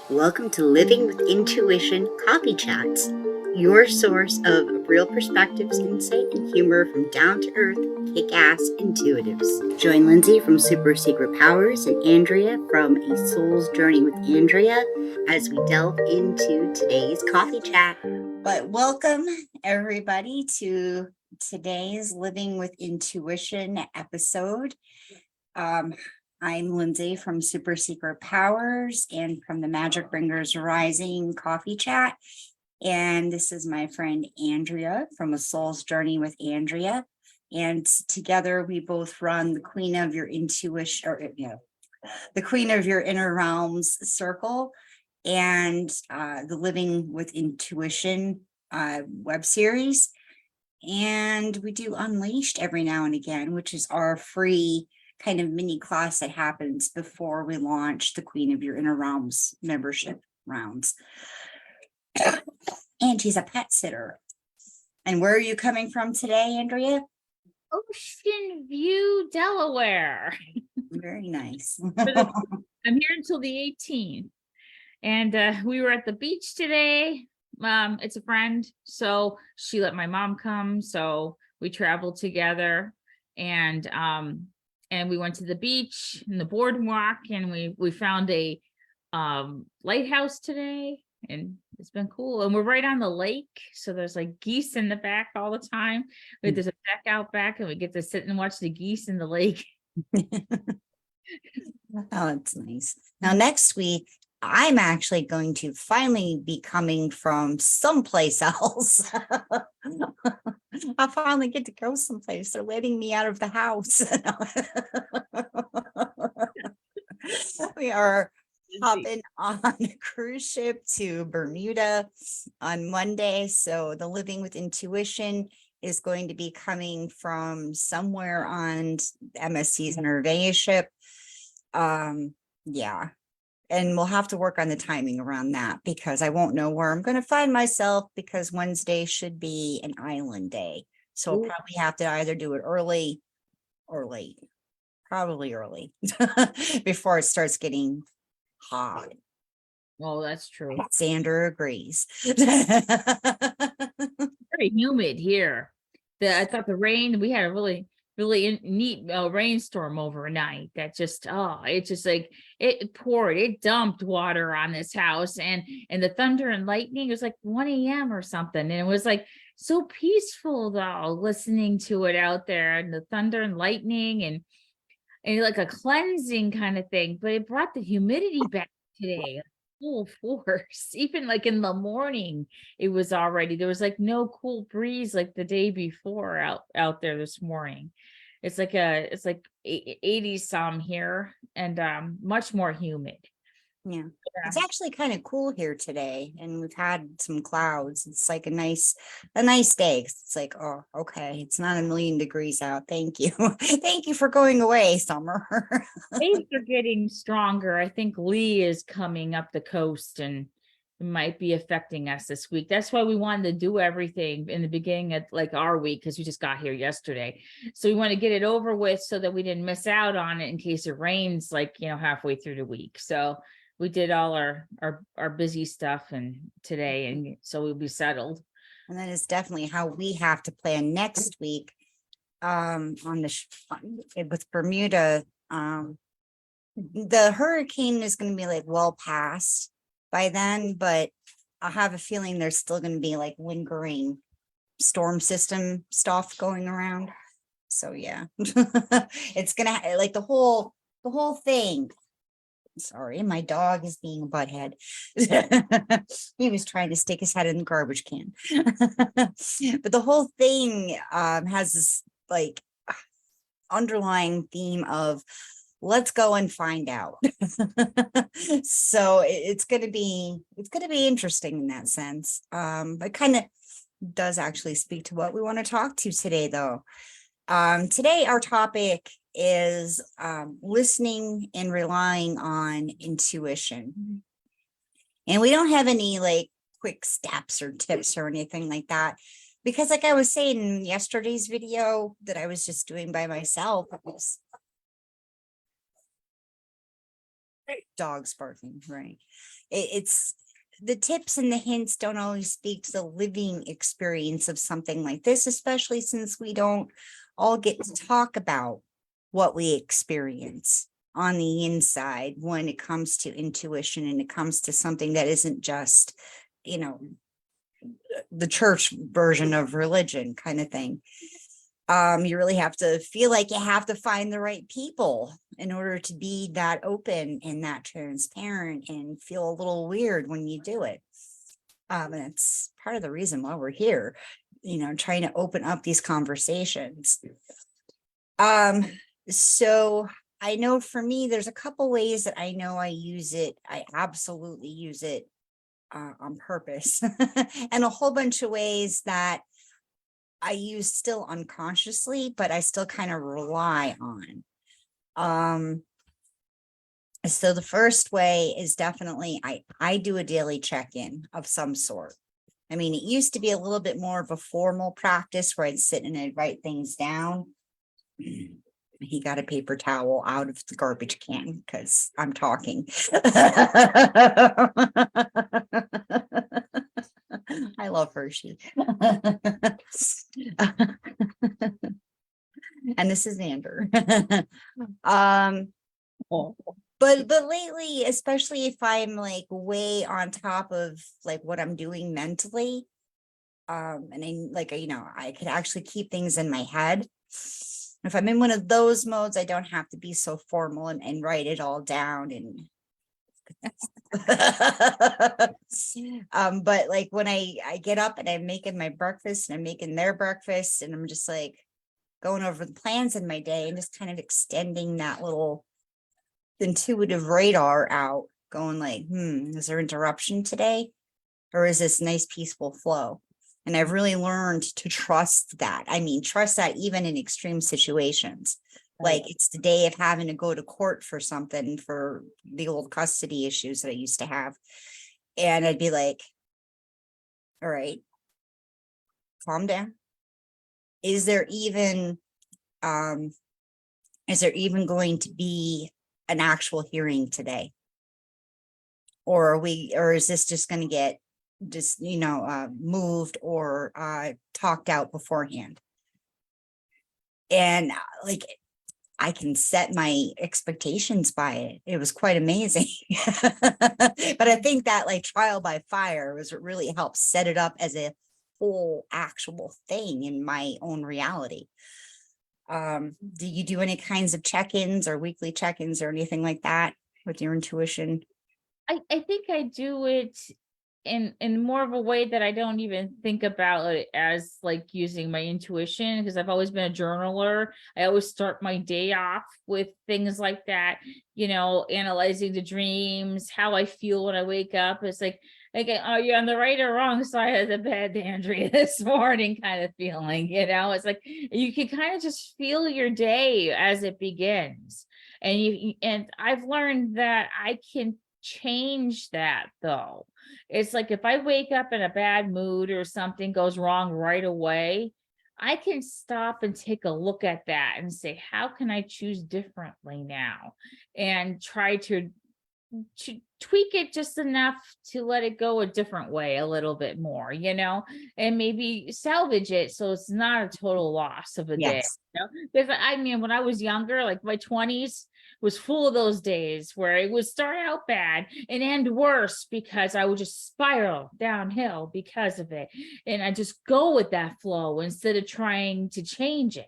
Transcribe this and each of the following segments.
Welcome to Living with Intuition Coffee Chats, your source of real perspectives, insight, and humor from down to earth, kick ass intuitives. Join Lindsay from Super Secret Powers and Andrea from A Soul's Journey with Andrea as we delve into today's coffee chat. But welcome, everybody, to today's Living with Intuition episode. I'm Lindsay from Super Secret Powers and from the Magic Bringers Rising Coffee Chat. And this is my friend Andrea from A Soul's Journey with Andrea. And together we both run the Queen of Your Intuition, or the Queen of Your Inner Realms Circle and the Living with Intuition web series. And we do Unleashed every now and again, which is our free kind of mini class that happens before we launch the Queen of Your Inner Realms membership rounds. And she's a pet sitter. And where are you coming from today, Andrea? Ocean View, Delaware. Very nice. I'm here until the 18th. And we were at the beach today. It's a friend, so she let my mom come. So we traveled together, and we went to the beach and the boardwalk, and we found a lighthouse today, and it's been cool. And we're right on the lake, so there's like geese in the back all the time. There's a deck out back, and we get to sit and watch the geese in the lake. Oh, that's nice. Now, next week, I'm actually going to finally be coming from someplace else. I'll finally get to go someplace. They're letting me out of the house. We are hopping on a cruise ship to Bermuda on Monday. So the Living with Intuition is going to be coming from somewhere on MSC's Nervea ship. Yeah. And we'll have to work on the timing around that because I won't know where I'm going to find myself because Wednesday should be an island day. So we'll probably have to either do it early or late, probably early before it starts getting hot. Oh, that's true. Xander agrees. Very humid here. I thought the rain, we had a really neat rainstorm overnight that just it poured, it dumped water on this house, and the thunder and lightning, it was like 1 a.m. or something, and it was like so peaceful though, listening to it out there, and the thunder and lightning, and like a cleansing kind of thing, but it brought the humidity back today full force. Even like in the morning, it was already, there was like no cool breeze like the day before out there this morning. It's like 80 some here, and much more humid. Yeah. It's actually kind of cool here today, and we've had some clouds. It's like a nice day. It's like, oh, okay, it's not 1,000,000 degrees out. Thank you. Thank you for going away, summer. Waves are getting stronger. I think Lee is coming up the coast, and it might be affecting us this week. That's why we wanted to do everything in the beginning of like our week, because we just got here yesterday. So we want to get it over with so that we didn't miss out on it in case it rains like, halfway through the week. So we did all our busy stuff and today, and so we'll be settled. And that is definitely how we have to plan next week. With Bermuda, the hurricane is going to be like well past by then, but I have a feeling there's still going to be like lingering storm system stuff going around. So yeah, it's gonna like the whole thing. Sorry, my dog is being a butthead. He was trying to stick his head in the garbage can. But the whole thing has this like underlying theme of let's go and find out. So it's gonna be interesting in that sense. But kind of does actually speak to what we want to talk to today, though. Today our topic is listening and relying on intuition. And we don't have any like quick steps or tips or anything like that, because like I was saying in yesterday's video that I was just doing by myself, Dogs barking, right? It's the tips and the hints don't always speak to the living experience of something like this, especially since we don't all get to talk about what we experience on the inside when it comes to intuition and it comes to something that isn't just, you know, the church version of religion kind of thing. You really have to feel like you have to find the right people in order to be that open and that transparent and feel a little weird when you do it. And it's part of the reason why we're here, trying to open up these conversations. So I know for me, there's a couple ways that I know I use it. I absolutely use it on purpose, and a whole bunch of ways that I use still unconsciously, but I still kind of rely on. So the first way is definitely I do a daily check-in of some sort. I mean, it used to be a little bit more of a formal practice where I'd sit and I'd write things down. He got a paper towel out of the garbage can because I'm talking. I love Hershey. And this is Andrew. Oh, But lately, especially if I'm like way on top of like what I'm doing mentally, and I could actually keep things in my head. If I'm in one of those modes, I don't have to be so formal and write it all down and but like when I get up and I'm making my breakfast and I'm making their breakfast and I'm just like going over the plans in my day and just kind of extending that little intuitive radar out, going like, is there interruption today? Or is this nice peaceful flow? And I've really learned to trust that. I mean, trust that even in extreme situations. Like it's the day of having to go to court for something, for the old custody issues that I used to have. And I'd be like, all right, calm down. Is there even going to be an actual hearing today? Or is this just going to get moved or talked out beforehand? And like I can set my expectations by it. It was quite amazing. But I think that like trial by fire was what really helped set it up as a whole actual thing in my own reality. Do you do any kinds of check-ins or weekly check-ins or anything like that with your intuition? I think I do it in more of a way that I don't even think about it as like using my intuition, because I've always been a journaler. I always start my day off with things like that, analyzing the dreams, how I feel when I wake up. It's like, are you on the right or wrong side of the bed, Andrea, this morning kind of feeling, it's like you can kind of just feel your day as it begins. And I've learned that I can change that though. It's like if I wake up in a bad mood or something goes wrong right away, I can stop and take a look at that and say, how can I choose differently now? And try to tweak it just enough to let it go a different way a little bit more, and maybe salvage it so it's not a total loss of a day. Yes. Because I mean, when I was younger, like my 20s was full of those days where it would start out bad and end worse because I would just spiral downhill because of it. And I just go with that flow instead of trying to change it.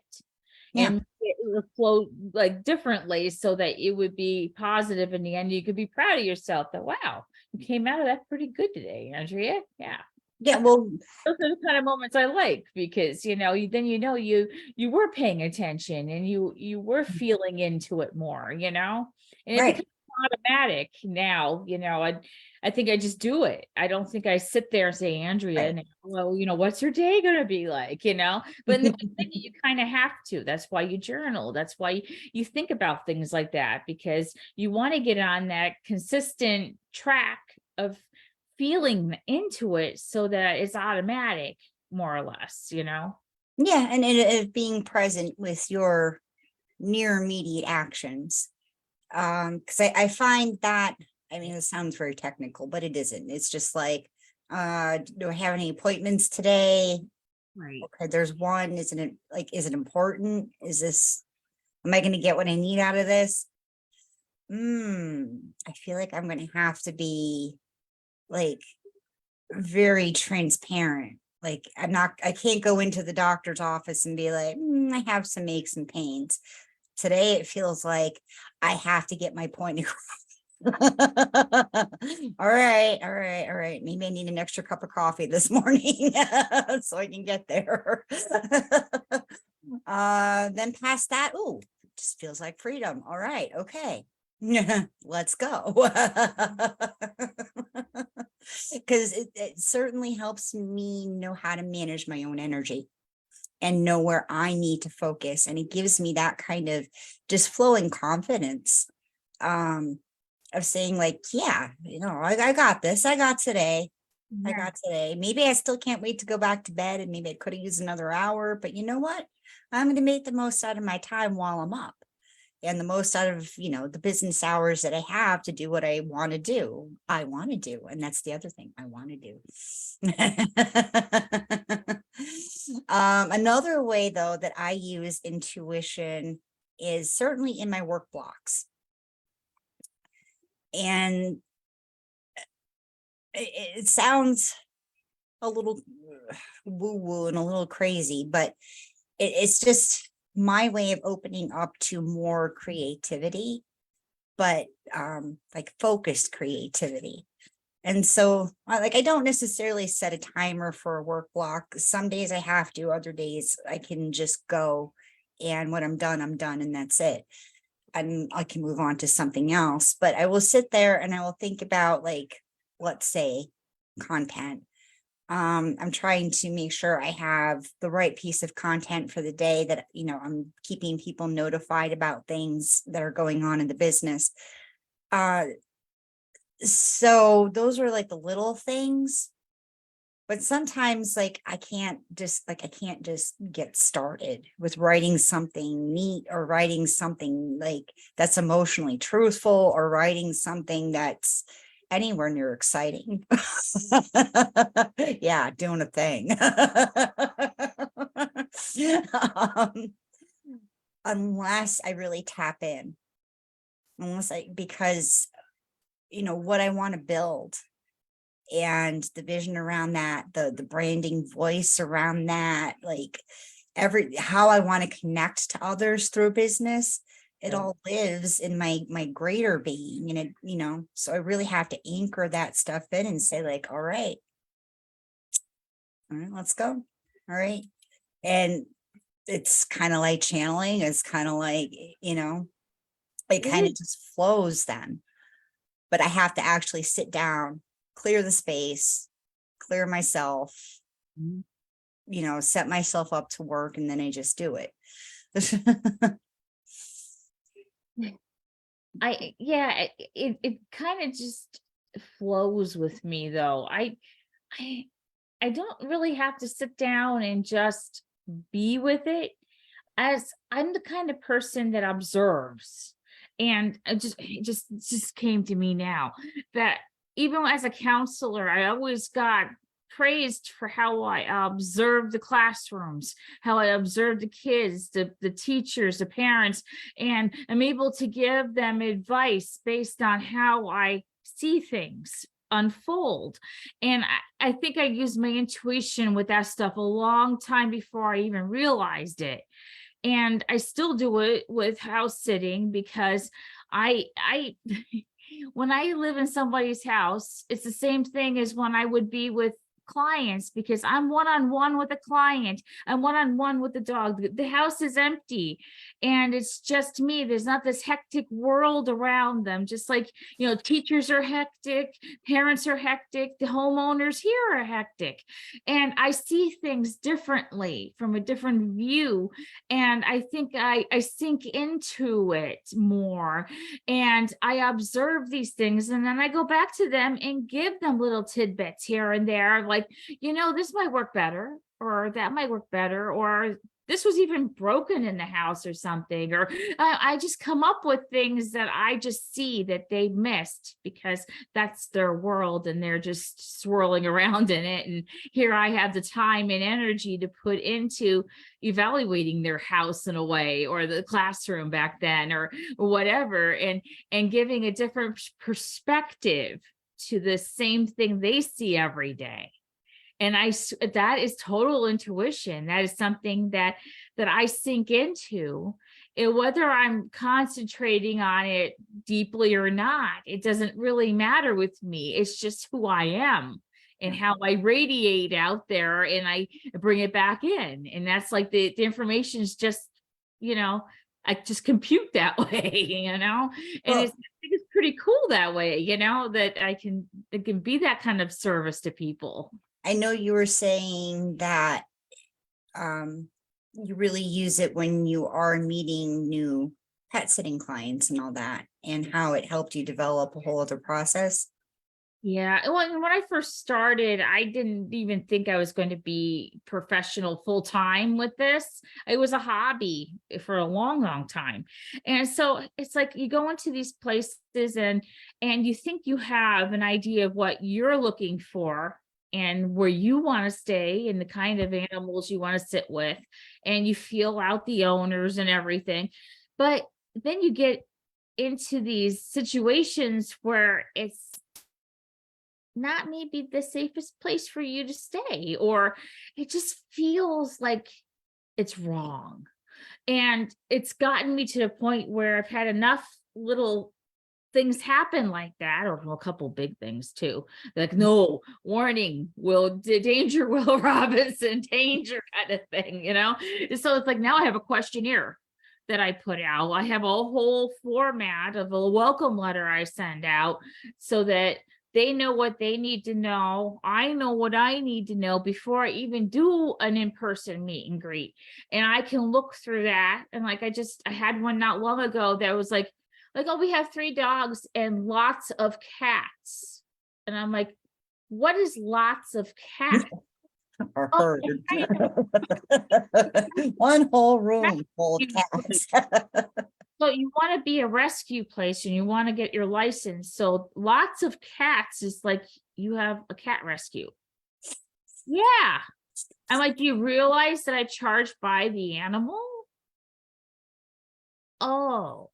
Yeah. And it would flow like differently so that it would be positive in the end. You could be proud of yourself that, wow, you came out of that pretty good today, Andrea. Yeah. Yeah. Well, Those are the kind of moments I like because, you were paying attention and you were feeling into it more, and it right. becomes automatic now, I think I just do it. I don't think I sit there and say, Andrea, Right. now, well, what's your day going to be like, but in the beginning, you kind of have to. That's why you journal. That's why you think about things like that, because you want to get on that consistent track of feeling into it so that it's automatic, more or less, Yeah. And it being present with your near immediate actions. because I find that, I mean, it sounds very technical, but it isn't. It's just like, do I have any appointments today? Right. Okay, there's one. Isn't it like, is it important? Am I going to get what I need out of this? I feel like I'm going to have to be like very transparent. Like, I can't go into the doctor's office and be like, I have some aches and pains. Today, it feels like I have to get my point across. All right, all right, all right. Maybe I need an extra cup of coffee this morning so I can get there. Then past that, ooh, just feels like freedom. All right, okay. Let's go. Because it certainly helps me know how to manage my own energy and know where I need to focus. And it gives me that kind of just flowing confidence of saying like, yeah, I got this. I got today. I Yeah. got today. Maybe I still can't wait to go back to bed and maybe I could have used another hour, but you know what? I'm going to make the most out of my time while I'm up and the most out of, the business hours that I have to do what I want to do. I want to do. And that's the other thing I want to do. Another way though, that I use intuition is certainly in my work blocks. And it sounds a little woo woo and a little crazy, but it's just my way of opening up to more creativity, but like focused creativity. And so like I don't necessarily set a timer for a work block. Some days I have to, other days I can just go, and when I'm done, and that's it. And I can move on to something else. But I will sit there and I will think about, like, let's say content. I'm trying to make sure I have the right piece of content for the day, that I'm keeping people notified about things that are going on in the business. So those are like the little things, but sometimes like I can't just get started with writing something neat or writing something like that's emotionally truthful or writing something that's anywhere near exciting. Yeah, doing a thing. um, Unless I really tap in, because what I want to build and the vision around that, the branding voice around that, like how I want to connect to others through business, it all lives in my greater being. And so I really have to anchor that stuff in and say like, all right, let's go. All right. And it's kind of like channeling. It's kind of like, it kind of just flows then. But I have to actually sit down, clear the space, clear myself, set myself up to work, and then I just do it. It kind of just flows with me though. I don't really have to sit down and just be with it, as I'm the kind of person that observes. And it just came to me now that even as a counselor, I always got praised for how I observe the classrooms, how I observe the kids, the teachers, the parents, and I'm able to give them advice based on how I see things unfold. And I think I used my intuition with that stuff a long time before I even realized it. And I still do it with house sitting, because I when I live in somebody's house, it's the same thing as when I would be with clients, because I'm one-on-one with a client. I'm one-on-one with the dog. The house is empty and it's just me. There's not this hectic world around them. Just like, teachers are hectic, parents are hectic, the homeowners here are hectic. And I see things differently from a different view. And I think I sink into it more, and I observe these things, and then I go back to them and give them little tidbits here and there, like, this might work better, or that might work better, or this was even broken in the house or something, or I just come up with things that I just see that they missed because that's their world and they're just swirling around in it. And here I have the time and energy to put into evaluating their house in a way, or the classroom back then, or whatever, and giving a different perspective to the same thing they see every day. And that is total intuition. That is something that I sink into. And whether I'm concentrating on it deeply or not, it doesn't really matter with me. It's just who I am and how I radiate out there, and I bring it back in. And that's like the information is just, I just compute that way, and Well, I think it's pretty cool that way, that it can be that kind of service to people. I know you were saying that you really use it when you are meeting new pet sitting clients and all that, and how it helped you develop a whole other process. Yeah. Well, when I first started, I didn't even think I was going to be professional full time with this. It was a hobby for a long, long time. And so it's like you go into these places and you think you have an idea of what you're looking for and where you want to stay and the kind of animals you want to sit with, and you feel out the owners and everything. But then you get into these situations where it's not maybe the safest place for you to stay, or it just feels like it's wrong. And it's gotten me to the point where I've had enough little things happen like that, or a couple big things too. Like, no, warning, danger, Will Robinson, danger kind of thing, So it's like now I have a questionnaire that I put out. I have a whole format of a welcome letter I send out so that they know what they need to know. I know what I need to know before I even do an in-person meet and greet. And I can look through that. And like, I had one not long ago that was like, oh, we have 3 dogs and lots of cats. And I'm like, what is lots of cats? Or herd. One whole room full of cats. So you want to be a rescue place and you want to get your license. So lots of cats is like you have a cat rescue. Yeah. I'm like, do you realize that I charge by the animal? Oh.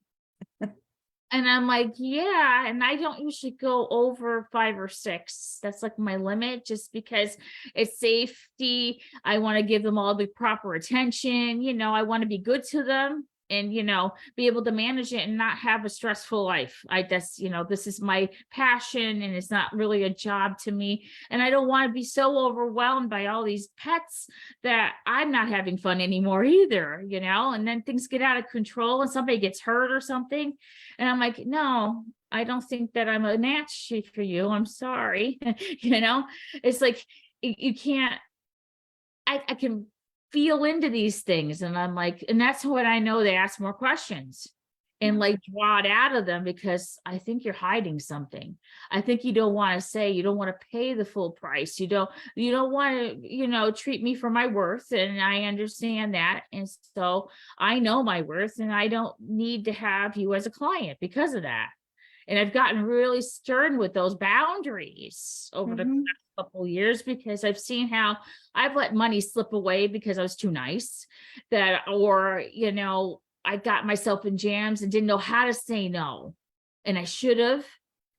And I'm like, yeah, and I don't usually go over 5 or 6. That's like my limit, just because it's safety. I want to give them all the proper attention. I want to be good to them and, be able to manage it and not have a stressful life. This is my passion and it's not really a job to me. And I don't want to be so overwhelmed by all these pets that I'm not having fun anymore either, and then things get out of control and somebody gets hurt or something. And I'm like, no, I don't think that I'm a match for you. I'm sorry. It's like, you can't, I can feel into these things. And I'm like, and that's when I know they ask more questions and like draw it out of them, because I think you're hiding something. I think you don't want to say, you don't want to pay the full price. You don't want to, treat me for my worth. And I understand that. And so I know my worth and I don't need to have you as a client because of that. And I've gotten really stern with those boundaries over the past couple of years, because I've seen how I've let money slip away because I was too nice, or I got myself in jams and didn't know how to say no. And I should have.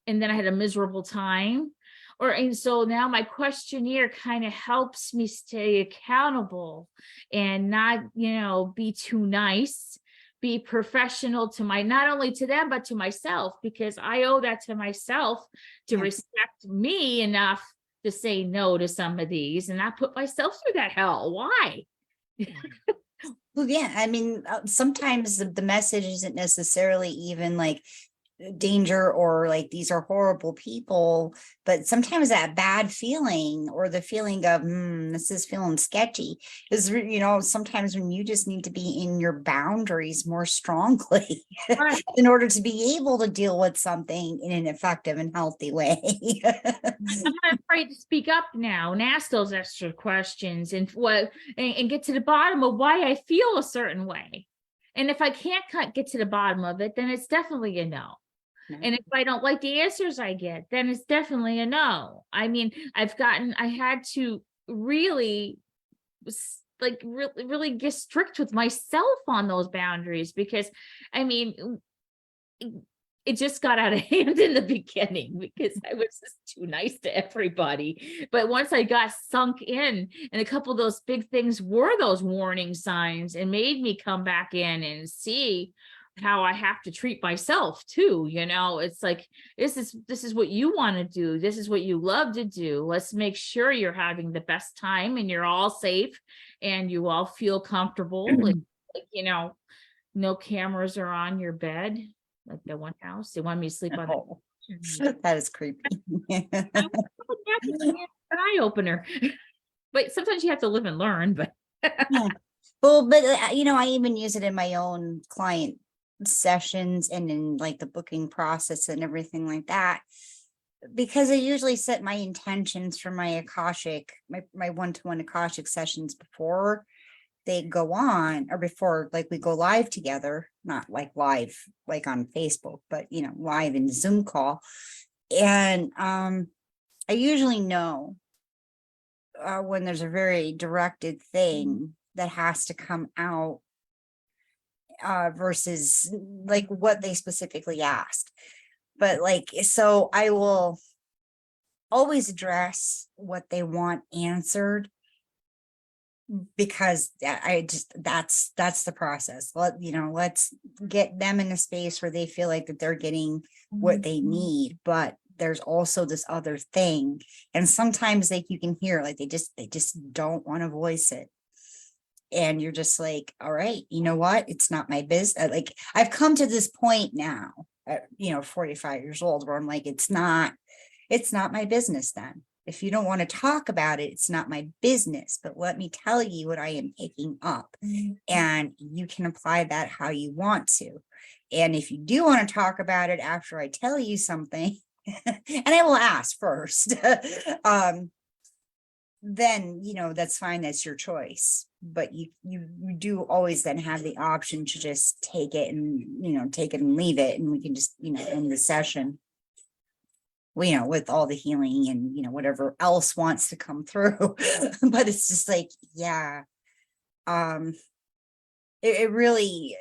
And then I had a miserable time. And so now my questionnaire kind of helps me stay accountable and not, be too nice, be professional to not only to them, but to myself, because I owe that to myself to respect me enough to say no to some of these and not put myself through that hell. Why? Well, yeah, I mean, sometimes the message isn't necessarily even like danger, or like these are horrible people, but sometimes that bad feeling or the feeling of this is feeling sketchy is sometimes when you just need to be in your boundaries more strongly Right. in order to be able to deal with something in an effective and healthy way. I'm not afraid to speak up now and ask those extra questions and and get to the bottom of why I feel a certain way. And if I can't get to the bottom of it, then it's definitely a no. And if I don't like the answers I get, then it's definitely a no. I mean, I had to really really get strict with myself on those boundaries, because I mean, it just got out of hand in the beginning because I was just too nice to everybody. But once I got sunk in, and a couple of those big things were those warning signs and made me come back in and see how I have to treat myself too. It's like, this is what you want to do. This is what you love to do. Let's make sure you're having the best time and you're all safe and you all feel comfortable. No cameras are on your bed. Like the one house, they wanted me to sleep on Oh, the that is creepy. an eye opener. But sometimes you have to live and learn. But Yeah. Well, but I even use it in my own client sessions and in like the booking process and everything like that, because I usually set my intentions for my Akashic, my one-to-one Akashic sessions before they go on, or before like we go live together, not like live like on Facebook, but live in Zoom call. And I usually know when there's a very directed thing that has to come out versus like what they specifically asked. But like, so I will always address what they want answered, because that's the process. Let's get them in a space where they feel like that they're getting what they need, but there's also this other thing. And sometimes like you can hear like they just don't want to voice it. And you're just like, all right, you know what? It's not my business. Like I've come to this point now at 45 years old, where I'm like, it's not my business then. If you don't want to talk about it, it's not my business, but let me tell you what I am picking up, and you can apply that how you want to. And if you do want to talk about it after I tell you something, and I will ask first, then, that's fine. That's your choice. But you do always then have the option to just take it and leave it. And we can just, end the session, with all the healing and, whatever else wants to come through. But it's just like, yeah, it really,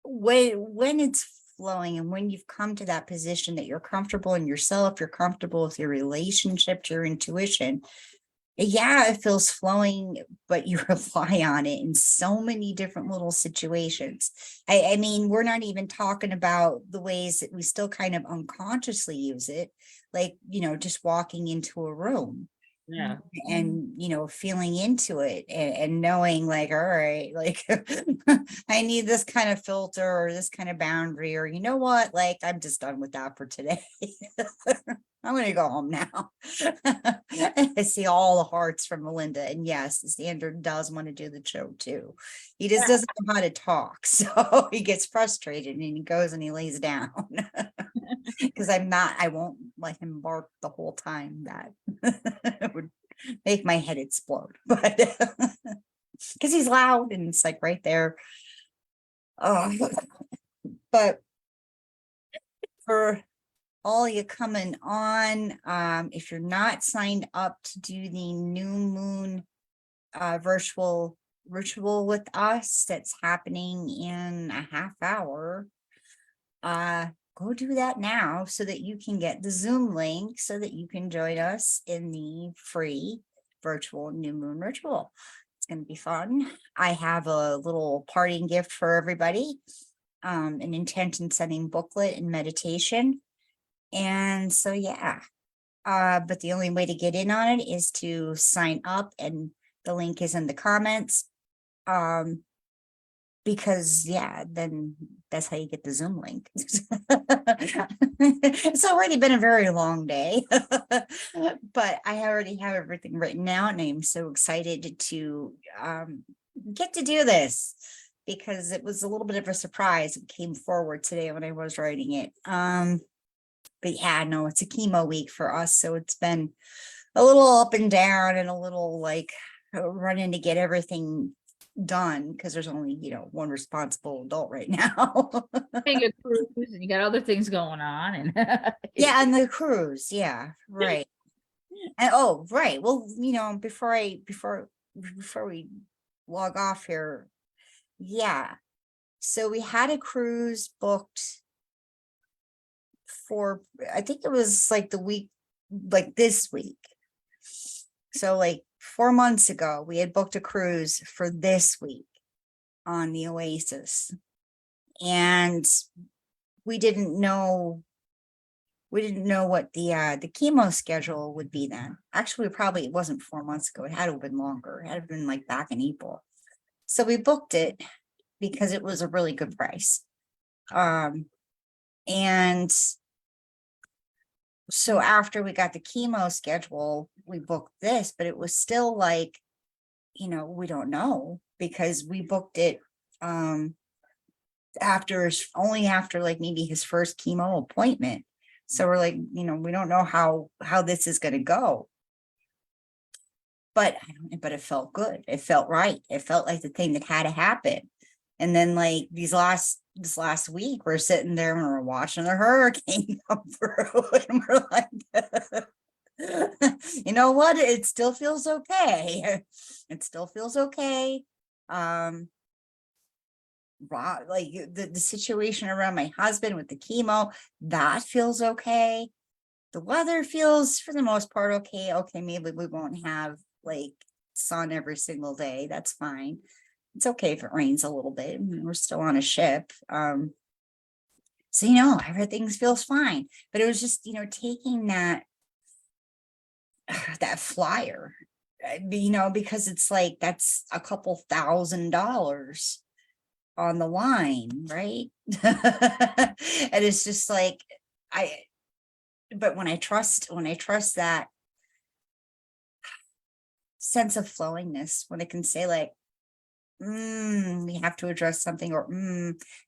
when it's flowing and when you've come to that position that you're comfortable in yourself, you're comfortable with your relationship to your intuition. Yeah, it feels flowing, but you rely on it in so many different little situations. I mean, we're not even talking about the ways that we still kind of unconsciously use it, like, just walking into a room. yeah. And feeling into it, and knowing like, all right, like I need this kind of filter or this kind of boundary, or what, like I'm just done with that for today. I'm gonna go home now. I see all the hearts from Melinda, and yes, Xander does want to do the show too. He just doesn't know how to talk, so he gets frustrated and he goes and he lays down. Because I won't let him bark the whole time. That it would make my head explode. But because he's loud and it's like right there. Oh, but for all you coming on, if you're not signed up to do the new moon virtual ritual with us, that's happening in a half hour, go do that now so that you can get the Zoom link so that you can join us in the free virtual new moon ritual. It's going to be fun. I have a little parting gift for everybody, an intention setting booklet and meditation. And so, yeah, but the only way to get in on it is to sign up, and the link is in the comments. because then that's how you get the Zoom link. It's already been a very long day, but I already have everything written out, and I'm so excited to get to do this because it was a little bit of a surprise. It came forward today when I was writing it. But yeah, no, it's a chemo week for us, so it's been a little up and down and a little like running to get everything done because there's only one responsible adult right now. Take a cruise and you got other things going on and Yeah, and the cruise, yeah, right. And oh, right. Well, before we log off here, yeah. So we had a cruise booked for, I think it was like the week, like this week. So like 4 months ago, we had booked a cruise for this week on the Oasis. And we didn't know what the chemo schedule would be then. Actually, it wasn't 4 months ago. It had to have been longer. It had to have been like back in April. So we booked it because it was a really good price. And so after we got the chemo schedule, we booked this, but it was still like, we don't know because we booked it after like maybe his first chemo appointment. So we're like, we don't know how this is going to go. But it felt good. It felt right. It felt like the thing that had to happen. And then like this last week, we're sitting there and we're watching the hurricane come through, and we're like, you know what? It still feels okay. It still feels okay. Like the situation around my husband with the chemo, that feels okay. The weather feels for the most part okay. Okay, maybe we won't have like sun every single day. That's fine. It's okay if it rains a little bit. We're still on a ship. So everything feels fine. But it was just, taking that flyer, because it's like that's a couple $1,000 on the line, right? And it's just like but when I trust that sense of flowingness, when it can say like, we have to address something, or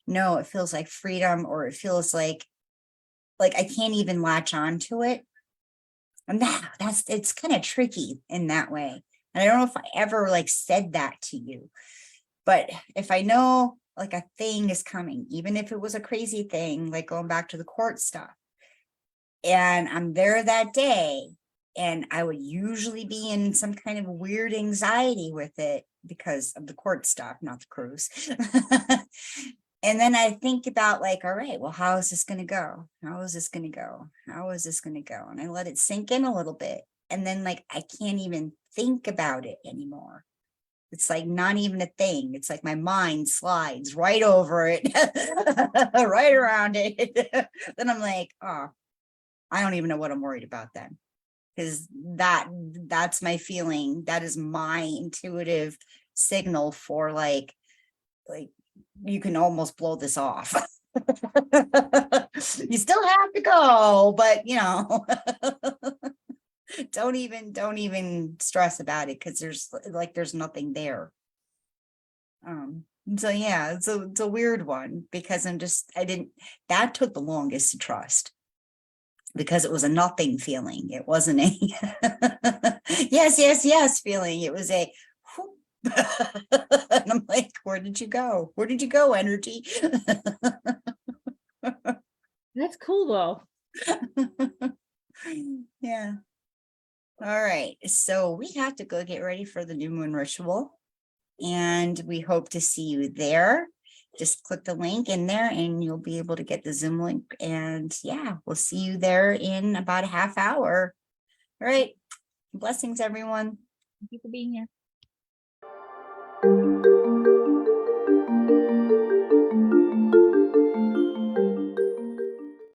no, it feels like freedom, or it feels like I can't even latch on to it. And it's kind of tricky in that way. And I don't know if I ever like said that to you, but if I know like a thing is coming, even if it was a crazy thing, like going back to the court stuff, and I'm there that day, and I would usually be in some kind of weird anxiety with it because of the court stuff, not the cruise. And then I think about like, all right, well, how is this going to go? How is this going to go? How is this going to go? And I let it sink in a little bit. And then like, I can't even think about it anymore. It's like not even a thing. It's like my mind slides right over it, right around it. Then I'm like, oh, I don't even know what I'm worried about then. Because that's my feeling. That is my intuitive signal for like you can almost blow this off. You still have to go, but don't even stress about it, because there's nothing there. So yeah, it's a weird one, because that took the longest to trust, because it was a nothing feeling. It wasn't a yes feeling. It was a whoop. And I'm like, where did you go? Where did you go, energy? that's cool though. Yeah. All right. So we have to go get ready for the new moon ritual, and we hope to see you there. Just click the link in there and you'll be able to get the Zoom link. And yeah, we'll see you there in about a half hour. All right. Blessings, everyone. Thank you for being here.